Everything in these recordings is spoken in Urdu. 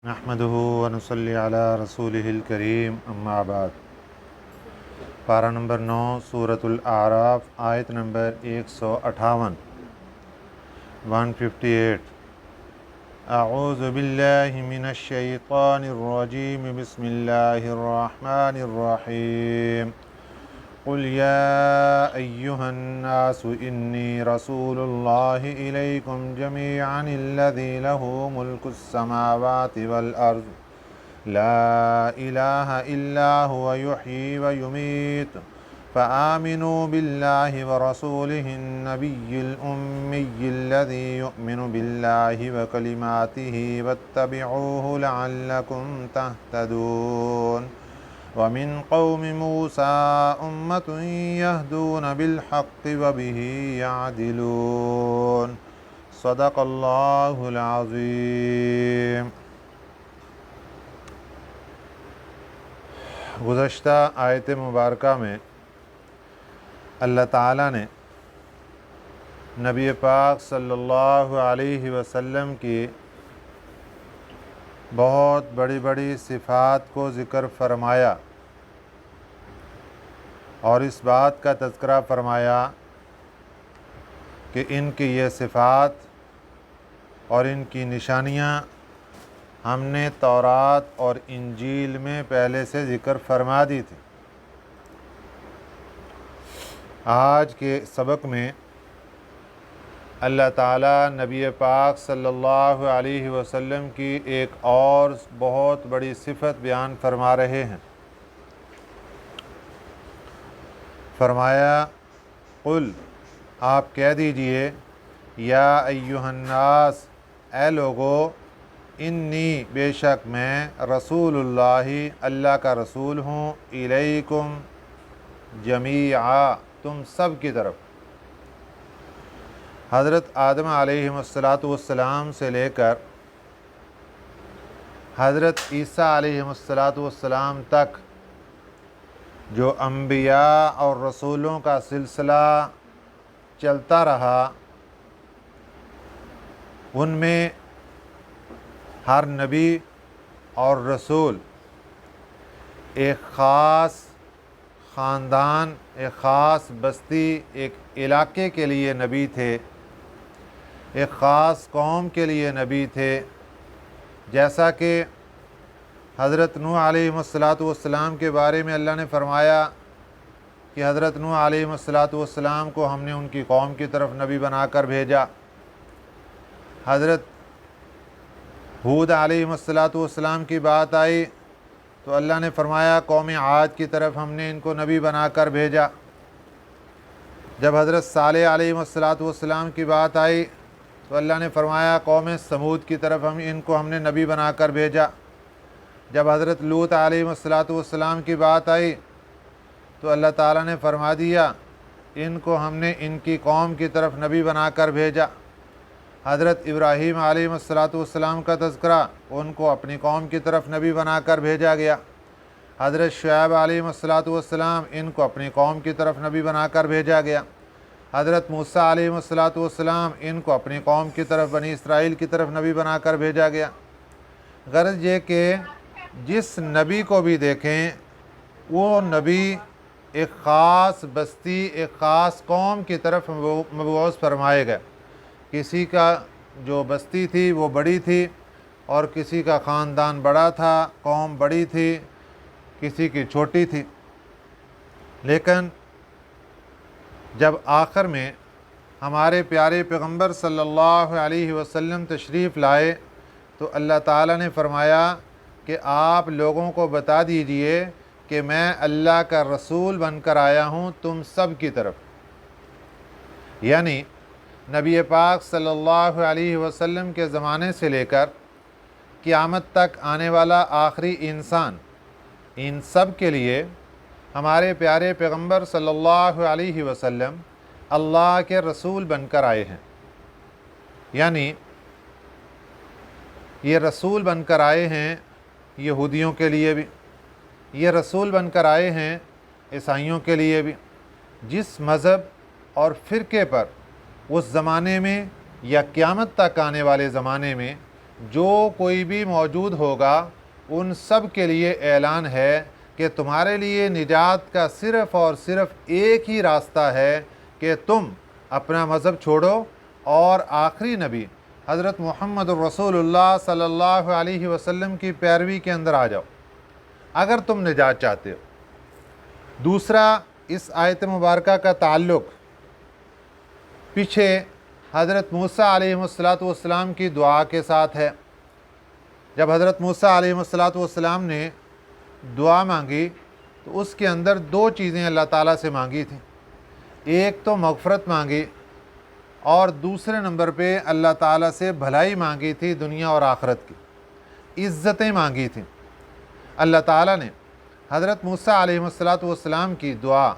نحمده ونصلی علی رسولہ الکریم اما بعد۔ پارہ نمبر 9 سورۃ الاعراف آیت نمبر 158 158۔ اعوذ باللہ من الشیطان الرجیم بسم اللہ الرحمن الرحیم۔ قل یا ایہا الناس انی رسول اللہ الیکم جمیعا الذی لہ ملک السماوات والارض لا الہ الا هو یحیی ویمیت فآمنوا باللہ ورسولہ النبی الأمی الذی یؤمن باللہ وکلماتہ واتبعوہ لعلکم تہتدون ومن قوم موسیٰ امۃ یہدون بالحق وبہ یعدلون۔ صدق اللہ العظیم۔ گزشتہ آیت مبارکہ میں اللہ تعالیٰ نے نبی پاک صلی اللہ علیہ وسلم کی بہت بڑی بڑی صفات کو ذکر فرمایا اور اس بات کا تذکرہ فرمایا کہ ان کی یہ صفات اور ان کی نشانیاں ہم نے تورات اور انجیل میں پہلے سے ذکر فرما دی تھی۔ آج کے سبق میں اللہ تعالیٰ نبی پاک صلی اللہ علیہ وسلم کی ایک اور بہت بڑی صفت بیان فرما رہے ہیں۔ فرمایا قل، آپ کہہ دیجئے، یا ایہا الناس، اے لوگو، انی، بے شک میں، رسول اللہ، اللہ کا رسول ہوں، الیکم، جمیعا، تم سب کی طرف، حضرت آدم علیہ السلام سے لے کر حضرت عیسیٰ علیہ السلام تک جو انبیاء اور رسولوں کا سلسلہ چلتا رہا، ان میں ہر نبی اور رسول ایک خاص خاندان، ایک خاص بستی، ایک علاقے کے لیے نبی تھے، ایک خاص قوم کے لیے نبی تھے۔ جیسا کہ حضرت نوح علیہ السلام کے بارے میں اللہ نے فرمایا کہ حضرت نوح علیہ السلام کو ہم نے ان کی قوم کی طرف نبی بنا کر بھیجا۔ حضرت ہود علیہ السلام کی بات آئی تو اللہ نے فرمایا قوم عاد کی طرف ہم نے ان کو نبی بنا کر بھیجا۔ جب حضرت صالح علیہ السلام کی بات آئی تو اللہ نے فرمایا قوم سمود کی طرف ہم نے نبی بنا کر بھیجا۔ جب حضرت لوط علیہ السلام کی بات آئی تو اللہ تعالیٰ نے فرما دیا ان کو ہم نے ان کی قوم کی طرف نبی بنا کر بھیجا۔ حضرت ابراہیم علیہ السلام کا تذکرہ، ان کو اپنی قوم کی طرف نبی بنا کر بھیجا گیا۔ حضرت شعیب علیہ السلام، ان کو اپنی قوم کی طرف نبی بنا کر بھیجا گیا۔ حضرت موسیٰ علیہ السلام، ان کو اپنی قوم کی طرف، بنی اسرائیل کی طرف نبی بنا کر بھیجا گیا۔ غرض یہ کہ جس نبی کو بھی دیکھیں وہ نبی ایک خاص بستی، ایک خاص قوم کی طرف مبعوث فرمائے گئے۔ کسی کا جو بستی تھی وہ بڑی تھی اور کسی کا خاندان بڑا تھا، قوم بڑی تھی، کسی کی چھوٹی تھی، لیکن جب آخر میں ہمارے پیارے پیغمبر صلی اللہ علیہ وسلم تشریف لائے تو اللہ تعالیٰ نے فرمایا کہ آپ لوگوں کو بتا دیجئے کہ میں اللہ کا رسول بن کر آیا ہوں تم سب کی طرف۔ یعنی نبی پاک صلی اللہ علیہ وسلم کے زمانے سے لے کر قیامت تک آنے والا آخری انسان، ان سب کے لیے ہمارے پیارے پیغمبر صلی اللہ علیہ وسلم اللہ کے رسول بن کر آئے ہیں۔ یعنی یہ رسول بن کر آئے ہیں یہودیوں کے لیے بھی، یہ رسول بن کر آئے ہیں عیسائیوں کے لیے بھی، جس مذہب اور فرقے پر اس زمانے میں یا قیامت تک آنے والے زمانے میں جو کوئی بھی موجود ہوگا ان سب کے لیے اعلان ہے کہ تمہارے لیے نجات کا صرف اور صرف ایک ہی راستہ ہے کہ تم اپنا مذہب چھوڑو اور آخری نبی حضرت محمد رسول اللہ صلی اللہ علیہ وسلم کی پیروی کے اندر آ جاؤ اگر تم نجات چاہتے ہو۔ دوسرا، اس آیت مبارکہ کا تعلق پیچھے حضرت موسیٰ علیہ السلام کی دعا کے ساتھ ہے۔ جب حضرت موسیٰ علیہ السلام نے دعا مانگی تو اس کے اندر دو چیزیں اللہ تعالیٰ سے مانگی تھیں۔ ایک تو مغفرت مانگی اور دوسرے نمبر پہ اللہ تعالیٰ سے بھلائی مانگی تھی، دنیا اور آخرت کی عزتیں مانگی تھیں۔ اللہ تعالیٰ نے حضرت موسیٰ علیہ السلام کی دعا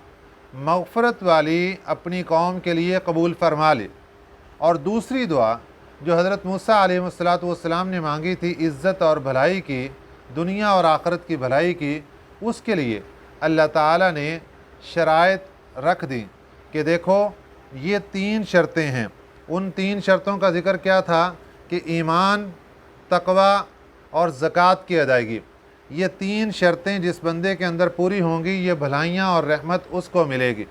مغفرت والی اپنی قوم کے لیے قبول فرما لی، اور دوسری دعا جو حضرت موسیٰ علیہ السلام نے مانگی تھی عزت اور بھلائی کی، دنیا اور آخرت کی بھلائی کی، اس کے لیے اللہ تعالیٰ نے شرائط رکھ دی کہ دیکھو یہ 3 شرطیں ہیں۔ ان 3 شرطوں کا ذکر کیا تھا کہ ایمان، تقوی اور زکوٰۃ کی ادائیگی۔ یہ 3 شرطیں جس بندے کے اندر پوری ہوں گی یہ بھلائیاں اور رحمت اس کو ملے گی۔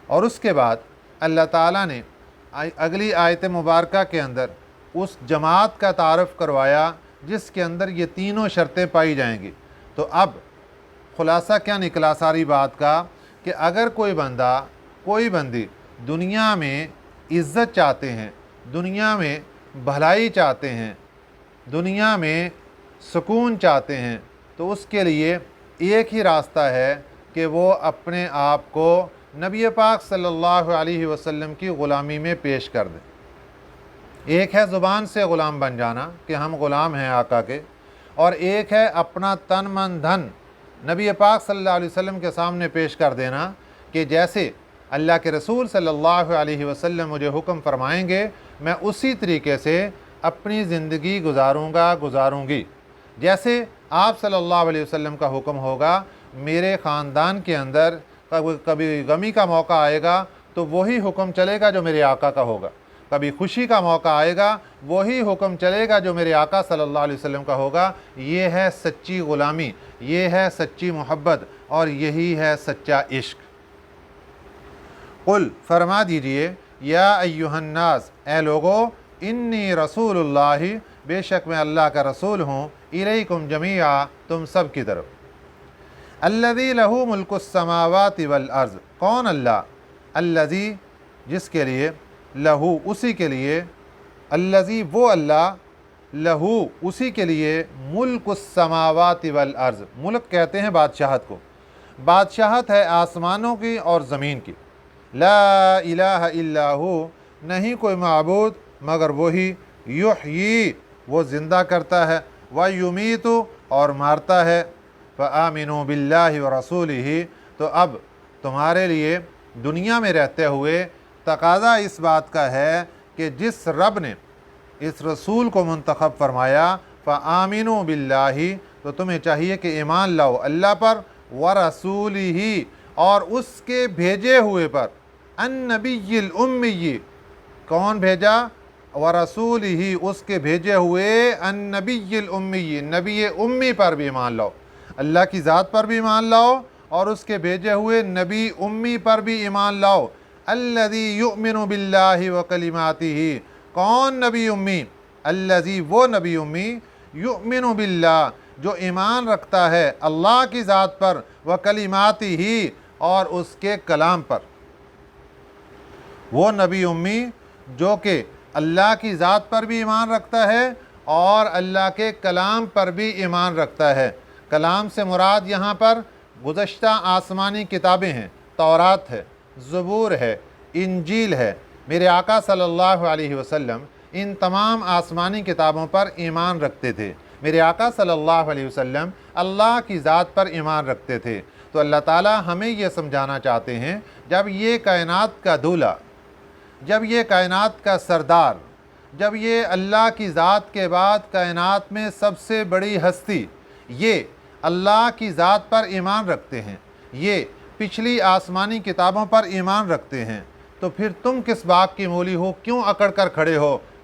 اور اس کے بعد اللہ تعالیٰ نے اگلی آیت مبارکہ کے اندر اس جماعت کا تعارف کروایا جس کے اندر یہ تینوں شرطیں پائی جائیں گی۔ تو اب خلاصہ کیا نکلا ساری بات کا کہ اگر کوئی بندہ، کوئی بندی دنیا میں عزت چاہتے ہیں، دنیا میں بھلائی چاہتے ہیں، دنیا میں سکون چاہتے ہیں، تو اس کے لیے ایک ہی راستہ ہے کہ وہ اپنے آپ کو نبی پاک صلی اللہ علیہ وسلم کی غلامی میں پیش کر دیں۔ ایک ہے زبان سے غلام بن جانا کہ ہم غلام ہیں آقا کے، اور ایک ہے اپنا تن من دھن نبی پاک صلی اللہ علیہ وسلم کے سامنے پیش کر دینا کہ جیسے اللہ کے رسول صلی اللہ علیہ وسلم مجھے حکم فرمائیں گے میں اسی طریقے سے اپنی زندگی گزاروں گی۔ جیسے آپ صلی اللہ علیہ وسلم کا حکم ہوگا، میرے خاندان کے اندر کبھی غمی کا موقع آئے گا تو وہی حکم چلے گا جو میرے آقا کا ہوگا، کبھی خوشی کا موقع آئے گا وہی حکم چلے گا جو میرے آقا صلی اللہ علیہ وسلم کا ہوگا۔ یہ ہے سچی غلامی، یہ ہے سچی محبت، اور یہی ہے سچا عشق۔ قل، فرما دیجئے، یا ایہا الناس، اے لوگو، انی رسول اللہ، بے شک میں اللہ کا رسول ہوں، الیکم جمیعا، تم سب کی طرف۔ الذی لہ ملک السماوات والارض، کون اللہ؟ الذی، جس کے لیے، لہو، اسی کے لیے، الذی، وہ اللہ، لہو، اسی کے لیے، ملک السماوات والارض، ملک کہتے ہیں بادشاہت کو، بادشاہت ہے آسمانوں کی اور زمین کی۔ لا الہ الا ہو، نہیں کوئی معبود مگر وہی، یحیی، وہ زندہ کرتا ہے، ویمیت، اور مارتا ہے۔ فآمنوا باللہ ورسولہ، تو اب تمہارے لیے دنیا میں رہتے ہوئے تقاضا اس بات کا ہے کہ جس رب نے اس رسول کو منتخب فرمایا، فآمنوا باللہ، تو تمہیں چاہیے کہ ایمان لاؤ اللہ پر، ورسولہ، اور اس کے بھیجے ہوئے پر، النبی الامی، کون بھیجا؟ ورسولہ، اس کے بھیجے ہوئے، النبی الامی، نبی امی پر بھی ایمان لاؤ، اللہ کی ذات پر بھی ایمان لاؤ اور اس کے بھیجے ہوئے نبی امی پر بھی ایمان لاؤ۔ الذی یؤمن باللہ وکلماتہ، کون نبی امی؟ الذی، وہ نبی امی، یؤمن باللہ، جو ایمان رکھتا ہے اللہ کی ذات پر، وکلماتہ، اور اس کے کلام پر۔ وہ نبی امی جو کہ اللہ کی ذات پر بھی ایمان رکھتا ہے اور اللہ کے کلام پر بھی ایمان رکھتا ہے۔ کلام سے مراد یہاں پر گزشتہ آسمانی کتابیں ہیں، تورات ہے، زبور ہے، انجیل ہے۔ میرے آقا صلی اللہ علیہ وسلم ان تمام آسمانی کتابوں پر ایمان رکھتے تھے۔ میرے آقا صلی اللہ علیہ وسلم اللہ کی ذات پر ایمان رکھتے تھے۔ تو اللہ تعالیٰ ہمیں یہ سمجھانا چاہتے ہیں، جب یہ کائنات کا دولہ، جب یہ کائنات کا سردار، جب یہ اللہ کی ذات کے بعد کائنات میں سب سے بڑی ہستی، یہ اللہ کی ذات پر ایمان رکھتے ہیں، یہ پچھلی آسمانی کتابوں پر ایمان رکھتے ہیں، تو پھر تم کس باغ کی مولی ہو؟ کیوں اکڑ کر کھڑے ہو؟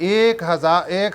1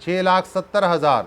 6,70,000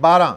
12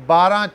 12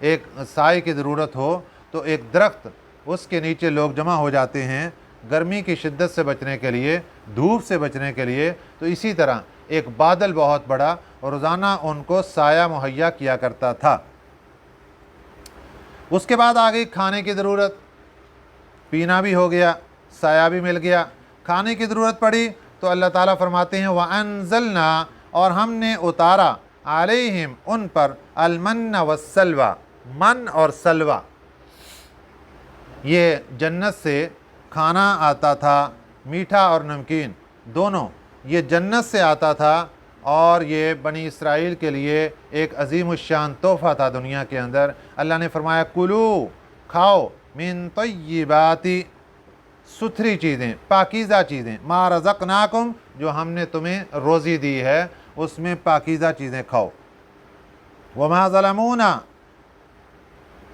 ایک سائے کی ضرورت ہو تو ایک درخت اس کے نیچے لوگ جمع ہو جاتے ہیں گرمی کی شدت سے بچنے کے لیے، دھوپ سے بچنے کے لیے، تو اسی طرح ایک بادل بہت بڑا روزانہ ان کو سایہ مہیا کیا کرتا تھا۔ اس کے بعد آ گئی کھانے کی ضرورت، پینا بھی ہو گیا، سایہ بھی مل گیا، کھانے کی ضرورت پڑی تو اللہ تعالیٰ فرماتے ہیں وَأَنزَلْنَا، اور ہم نے اتارا علیہم ان پر المن والسلوى، من اور سلوہ، یہ جنت سے کھانا آتا تھا، میٹھا اور نمکین دونوں، یہ جنت سے آتا تھا، اور یہ بنی اسرائیل کے لیے ایک عظیم الشان تحفہ تھا دنیا کے اندر۔ اللہ نے فرمایا کلو، کھاؤ، من طیباتی، ستھری چیزیں، پاکیزہ چیزیں، ما رزقناکم، جو ہم نے تمہیں روزی دی ہے اس میں پاکیزہ چیزیں کھاؤ۔ وما ظلمونا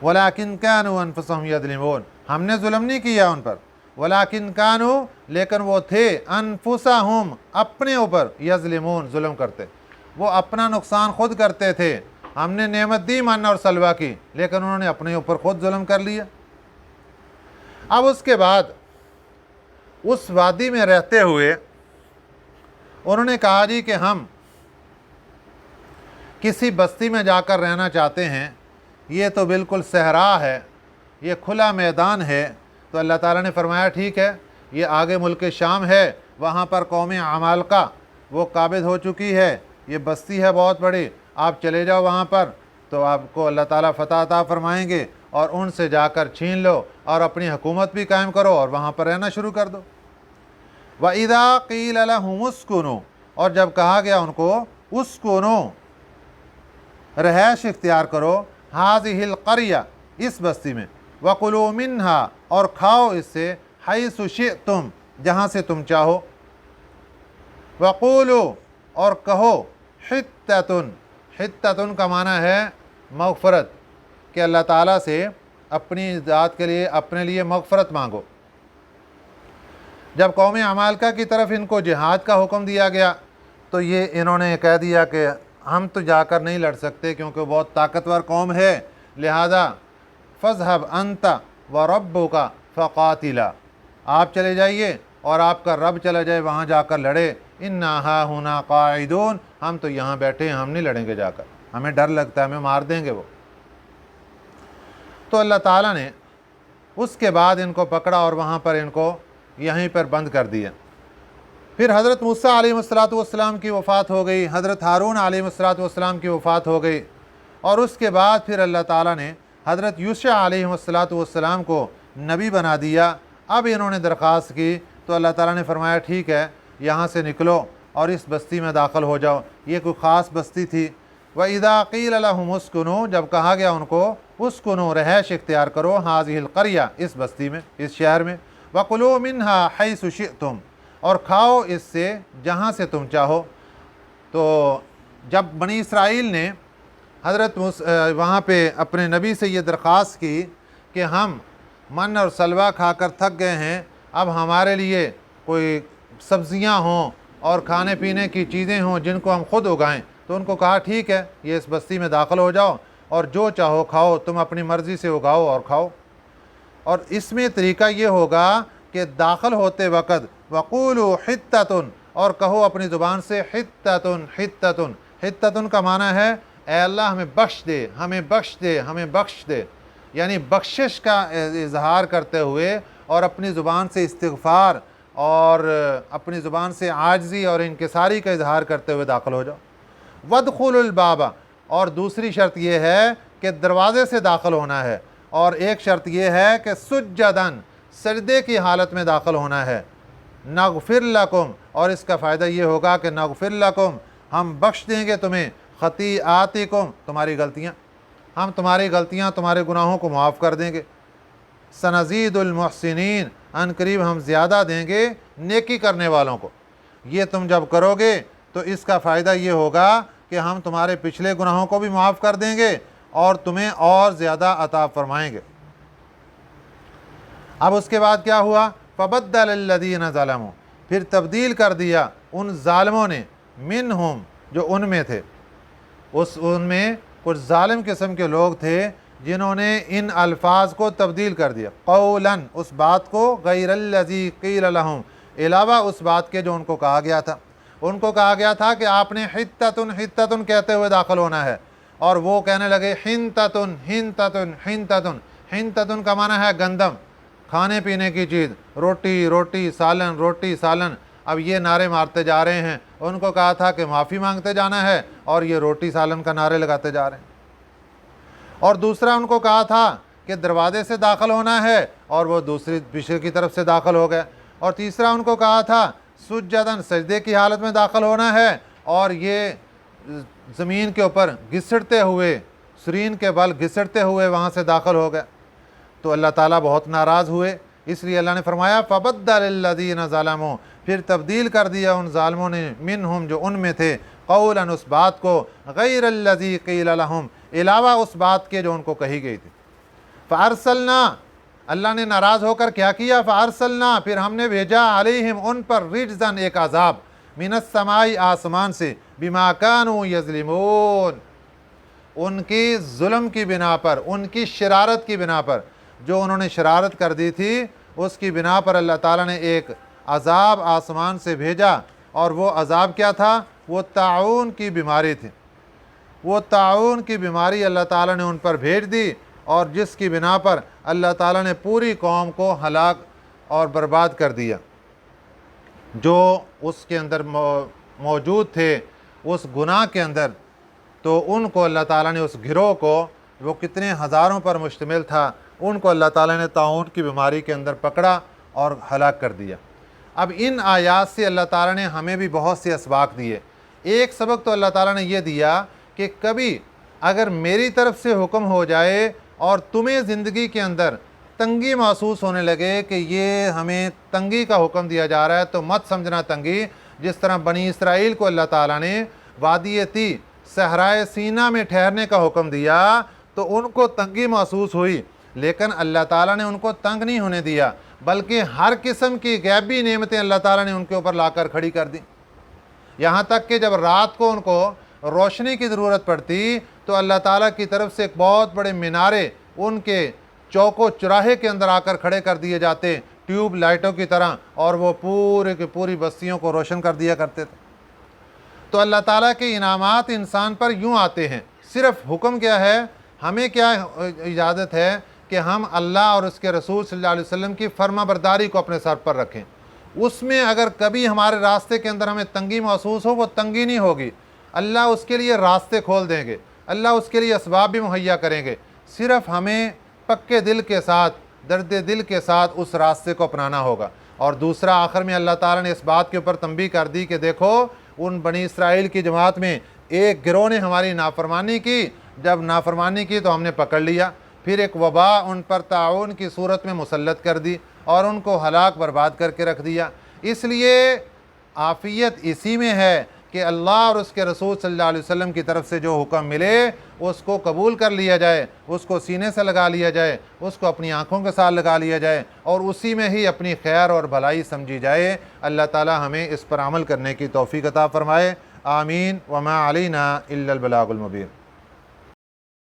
ولیکن کانوا انفسہم یظلمون، ہم نے ظلم نہیں کیا ان پر، ولیکن کانوا، لیکن وہ تھے، انفسہم، اپنے اوپر، یظلمون، ظلم کرتے، وہ اپنا نقصان خود کرتے تھے۔ ہم نے نعمت دی من اور سلوہ کی، لیکن انہوں نے اپنے اوپر خود ظلم کر لیا۔ اب اس کے بعد اس وادی میں رہتے ہوئے انہوں نے کہا جی کہ ہم کسی بستی میں جا کر رہنا چاہتے ہیں، یہ تو بالکل صحرا ہے، یہ کھلا میدان ہے۔ تو اللہ تعالیٰ نے فرمایا ٹھیک ہے، یہ آگے ملک شام ہے، وہاں پر قوم عمالقہ وہ قابض ہو چکی ہے، یہ بستی ہے بہت بڑی، آپ چلے جاؤ وہاں پر تو آپ کو اللہ تعالیٰ فتح عطا فرمائیں گے، اور ان سے جا کر چھین لو اور اپنی حکومت بھی قائم کرو اور وہاں پر رہنا شروع کر دو۔ وَإِذَا قِيلَ لَهُمُ اسْكُنُوا، اور جب کہا گیا ان کو اسکنوا، رہائش اختیار کرو، هَذِهِ الْقَرْيَةِ، اس بستی میں، وَكُلُوا مِنْهَا، اور کھاؤ اس سے، حَيْثُ شِئْتُمْ، جہاں سے تم چاہو، وَقُولُوا، اور کہو، حِطَّةٌ، حِطَّةٌ کا معنی ہے مغفرت، کہ اللہ تعالیٰ سے اپنی ذات کے لیے، اپنے لیے مغفرت مانگو۔ جب قوم عمالقہ کی طرف ان کو جہاد کا حکم دیا گیا تو یہ انہوں نے کہہ دیا کہ ہم تو جا کر نہیں لڑ سکتے کیونکہ بہت طاقتور قوم ہے، لہذا فَاذْهَبْ أَنْتَ وَرَبُّكَ فَقَاتِلَا، آپ چلے جائیے اور آپ کا رب چلا جائے وہاں جا کر لڑے، إِنَّا هَاهُنَا قَاعِدُونَ، ہم تو یہاں بیٹھے ہیں، ہم نہیں لڑیں گے جا کر، ہمیں ڈر لگتا ہے ہمیں مار دیں گے وہ۔ تو اللہ تعالیٰ نے اس کے بعد ان کو پکڑا اور وہاں پر ان کو یہیں پر بند کر دیا۔ پھر حضرت موسیٰ علیہ السلام کی وفات ہو گئی، حضرت ہارون علیہ السلام کی وفات ہو گئی، اور اس کے بعد پھر اللہ تعالیٰ نے حضرت یوشع علیہ السلام کو نبی بنا دیا۔ اب انہوں نے درخواست کی تو اللہ تعالیٰ نے فرمایا ٹھیک ہے، یہاں سے نکلو اور اس بستی میں داخل ہو جاؤ۔ یہ کوئی خاص بستی تھی۔ وَإِذَا قِيلَ لَهُمُ اسْكُنُوا، جب کہا گیا ان کو اسکنوا، رہائش اختیار کرو، هَذِهِ الْقَرْيَةِ، اس بستی میں، اس شہر میں، وَكُلُوا مِنْهَا حَيْثُ شِئْتُمْ، اور کھاؤ اس سے جہاں سے تم چاہو۔ تو جب بنی اسرائیل نے حضرت وہاں پہ اپنے نبی سے یہ درخواست کی کہ ہم من اور سلوہ کھا کر تھک گئے ہیں، اب ہمارے لیے کوئی سبزیاں ہوں اور کھانے پینے کی چیزیں ہوں جن کو ہم خود اگائیں، تو ان کو کہا ٹھیک ہے، یہ اس بستی میں داخل ہو جاؤ اور جو چاہو کھاؤ، تم اپنی مرضی سے اگاؤ اور کھاؤ۔ اور اس میں طریقہ یہ ہوگا کہ داخل ہوتے وقت وَقُولُوا حِطَّةٌ، اور کہو اپنی زبان سے حِطَّةٌ حِطَّةٌ، حِطَّةٌ کا معنی ہے اے اللہ ہمیں بخش دے، ہمیں بخش دے، ہمیں بخش دے، یعنی بخشش کا اظہار کرتے ہوئے اور اپنی زبان سے استغفار اور اپنی زبان سے عاجزی اور انکساری کا اظہار کرتے ہوئے داخل ہو جاؤ۔ وَادْخُلُوا الْبَابَ، اور دوسری شرط یہ ہے کہ دروازے سے داخل ہونا ہے، اور ایک شرط یہ ہے کہ سجداً، سجدے کی حالت میں داخل ہونا ہے۔ نغفر لکم، اور اس کا فائدہ یہ ہوگا کہ نغفر لکم، ہم بخش دیں گے تمہیں، خطیئاتکم، تمہاری غلطیاں، ہم تمہاری غلطیاں، تمہارے گناہوں کو معاف کر دیں گے۔ سنزید المحسنین، ان قریب ہم زیادہ دیں گے نیکی کرنے والوں کو۔ یہ تم جب کرو گے تو اس کا فائدہ یہ ہوگا کہ ہم تمہارے پچھلے گناہوں کو بھی معاف کر دیں گے اور تمہیں اور زیادہ عطا فرمائیں گے۔ اب اس کے بعد کیا ہوا؟ فَبَدَّلَ الَّذِينَ ظَلَمُوا، پھر تبدیل کر دیا ان ظالموں نے، منہم، جو ان میں تھے، ان میں کچھ ظالم قسم کے لوگ تھے جنہوں نے ان الفاظ کو تبدیل کر دیا، قولاً اس بات کو، غیر الذی قیل لہم علاوہ اس بات کے جو ان کو کہا گیا تھا۔ ان کو کہا گیا تھا کہ آپ نے حتتن حتتن کہتے ہوئے داخل ہونا ہے، اور وہ کہنے لگے حنتتن حنتتن حنتتن۔ حنتتن کا معنی ہے گندم، کھانے پینے کی چیز، روٹی روٹی سالن روٹی سالن۔ اب یہ نعرے مارتے جا رہے ہیں، ان کو کہا تھا کہ معافی مانگتے جانا ہے، اور یہ روٹی سالن کا نعرے لگاتے جا رہے ہیں۔ اور دوسرا ان کو کہا تھا کہ دروازے سے داخل ہونا ہے، اور وہ دوسری پیچھے کی طرف سے داخل ہو گئے۔ اور تیسرا ان کو کہا تھا سجدن سجدے کی حالت میں داخل ہونا ہے، اور یہ زمین کے اوپر گھسٹتے ہوئے، سرین کے بل گھسٹتے ہوئے وہاں سے داخل ہو گئے۔ تو اللہ تعالیٰ بہت ناراض ہوئے، اس لیے اللہ نے فرمایا فَبَدَّلَ الَّذِينَ ظَلَمُوا، پھر تبدیل کر دیا ان ظالموں نے، منہم جو ان میں تھے، قولاً اس بات کو، غیر الذی قیل لہم علاوہ اس بات کے جو ان کو کہی گئی تھی۔ فَأَرْسَلْنَا، اللہ نے ناراض ہو کر کیا کیا، فَأَرْسَلْنَا پھر ہم نے بھیجا، علیہم ان پر، رجزاً ایک عذاب، من السماء آسمان سے، بما كانوا یظلمون ان کی ظلم کی بنا پر، ان کی شرارت کی بنا پر، جو انہوں نے شرارت کر دی تھی اس کی بنا پر اللہ تعالیٰ نے ایک عذاب آسمان سے بھیجا۔ اور وہ عذاب کیا تھا؟ وہ طاعون کی بیماری تھی۔ وہ طاعون کی بیماری اللہ تعالیٰ نے ان پر بھیج دی، اور جس کی بنا پر اللہ تعالیٰ نے پوری قوم کو ہلاک اور برباد کر دیا۔ جو اس کے اندر موجود تھے اس گناہ کے اندر، تو ان کو اللہ تعالیٰ نے، اس گروہ کو، وہ کتنے ہزاروں پر مشتمل تھا، ان کو اللہ تعالیٰ نے طاعون کی بیماری کے اندر پکڑا اور ہلاک کر دیا۔ اب ان آیات سے اللہ تعالیٰ نے ہمیں بھی بہت سے اسباق دیے۔ ایک سبق تو اللہ تعالیٰ نے یہ دیا کہ کبھی اگر میری طرف سے حکم ہو جائے اور تمہیں زندگی کے اندر تنگی محسوس ہونے لگے کہ یہ ہمیں تنگی کا حکم دیا جا رہا ہے، تو مت سمجھنا تنگی۔ جس طرح بنی اسرائیل کو اللہ تعالیٰ نے وادی طی، صحرائے سینا میں ٹھہرنے کا حکم دیا، تو ان کو تنگی محسوس ہوئی، لیکن اللہ تعالیٰ نے ان کو تنگ نہیں ہونے دیا، بلکہ ہر قسم کی غیبی نعمتیں اللہ تعالیٰ نے ان کے اوپر لا کر کھڑی کر دیں۔ یہاں تک کہ جب رات کو ان کو روشنی کی ضرورت پڑتی تو اللہ تعالیٰ کی طرف سے ایک بہت بڑے مینارے ان کے چوک و چراہے کے اندر آ کر کھڑے کر دیے جاتے، ٹیوب لائٹوں کی طرح، اور وہ پورے کی پوری بستیوں کو روشن کر دیا کرتے تھے۔ تو اللہ تعالیٰ کے انعامات انسان پر یوں آتے ہیں، صرف حکم کیا ہے، ہمیں کیا اجازت ہے کہ ہم اللہ اور اس کے رسول صلی اللہ علیہ وسلم کی فرما برداری کو اپنے سر پر رکھیں۔ اس میں اگر کبھی ہمارے راستے کے اندر ہمیں تنگی محسوس ہو، وہ تنگی نہیں ہوگی، اللہ اس کے لیے راستے کھول دیں گے، اللہ اس کے لیے اسباب بھی مہیا کریں گے۔ صرف ہمیں پکے دل کے ساتھ، درد دل کے ساتھ اس راستے کو اپنانا ہوگا۔ اور دوسرا، آخر میں اللہ تعالیٰ نے اس بات کے اوپر تنبیہ کر دی کہ دیکھو، ان بنی اسرائیل کی جماعت میں ایک گروہ نے ہماری نافرمانی کی، جب نافرمانی کی تو ہم نے پکڑ لیا، پھر ایک وبا ان پر طاعون کی صورت میں مسلط کر دی، اور ان کو ہلاک برباد کر کے رکھ دیا۔ اس لیے عافیت اسی میں ہے کہ اللہ اور اس کے رسول صلی اللہ علیہ وسلم کی طرف سے جو حکم ملے اس کو قبول کر لیا جائے، اس کو سینے سے لگا لیا جائے، اس کو اپنی آنکھوں کے ساتھ لگا لیا جائے، اور اسی میں ہی اپنی خیر اور بھلائی سمجھی جائے۔ اللہ تعالی ہمیں اس پر عمل کرنے کی توفیق عطا فرمائے، آمین۔ وما علینا الا البلاغ المبین۔